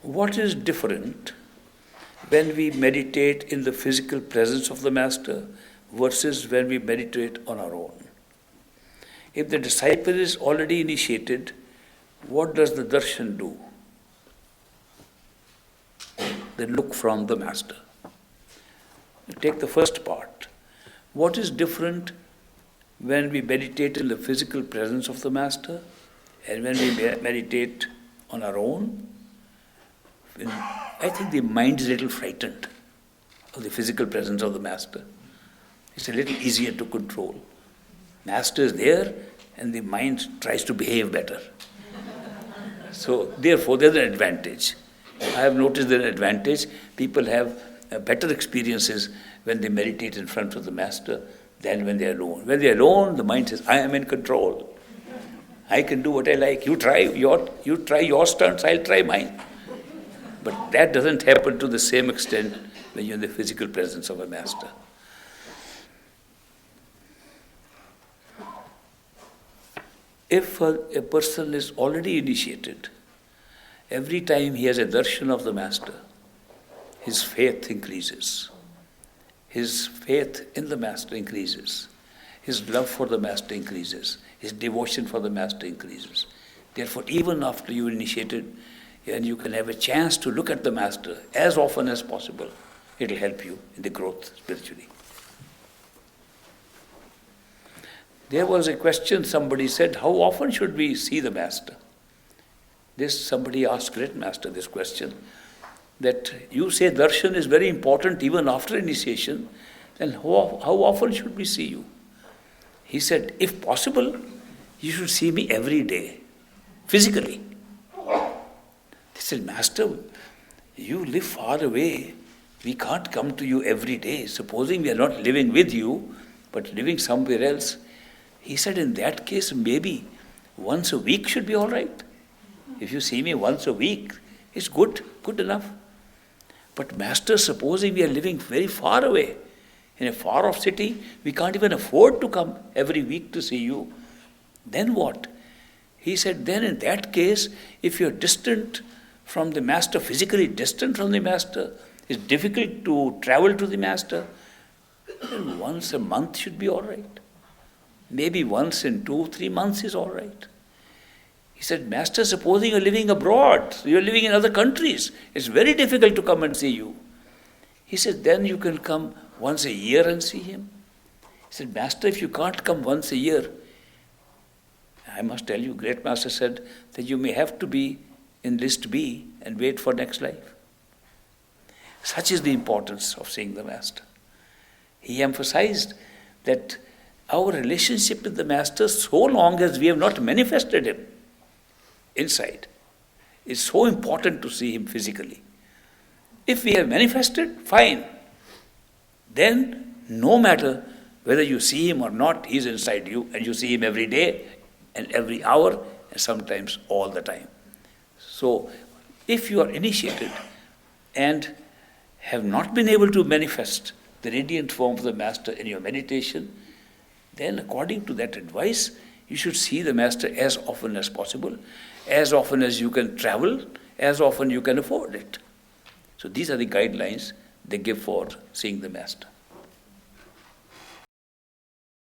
What is different when we meditate in the physical presence of the Master versus when we meditate on our own? If the disciple is already initiated, what does the Darshan do? They look from the Master. Take the first part. What is different when we meditate in the physical presence of the Master and when we meditate on our own? I think the mind is a little frightened of the physical presence of the Master. It's a little easier to control. Master is there and the mind tries to behave better. So therefore there's an advantage. I have noticed there's an advantage. People have better experiences when they meditate in front of the Master than when they are alone. When they are alone, the mind says, I am in control. I can do what I like. You try your stunts, I'll try mine. But that doesn't happen to the same extent when you're in the physical presence of a Master. If a person is already initiated, every time he has a darshan of the Master, his faith increases. His faith in the Master increases. His love for the Master increases. His devotion for the Master increases. Therefore, even after you initiated, and you can have a chance to look at the Master as often as possible, it will help you in the growth spiritually. There was a question, somebody said, how often should we see the Master? Somebody asked Great Master this question, that you say darshan is very important even after initiation, then how often should we see you? He said, if possible, you should see me every day, physically. They said, Master, you live far away. We can't come to you every day. Supposing we are not living with you, but living somewhere else. He said, in that case, maybe once a week should be all right. If you see me once a week, it's good enough. But Master, supposing we are living very far away, in a far-off city, we can't even afford to come every week to see you. Then what? He said, then in that case, if you're distant from the Master, physically distant from the Master, it's difficult to travel to the Master, then once a month should be all right. Maybe once in 2-3 months is all right. He said, Master, supposing you're living abroad, you're living in other countries, it's very difficult to come and see you. He said, then you can come once a year and see him. He said, Master, if you can't come once a year, I must tell you, Great Master said that you may have to be in list B and wait for next life. Such is the importance of seeing the Master. He emphasized that our relationship with the Master, so long as we have not manifested him inside, is so important to see him physically. If we have manifested, fine. Then, no matter whether you see him or not, he is inside you, and you see him every day and every hour and sometimes all the time. So, if you are initiated and have not been able to manifest the radiant form of the Master in your meditation, then according to that advice, you should see the Master as often as possible, as often as you can travel, as often you can afford it. So these are the guidelines they give for seeing the Master.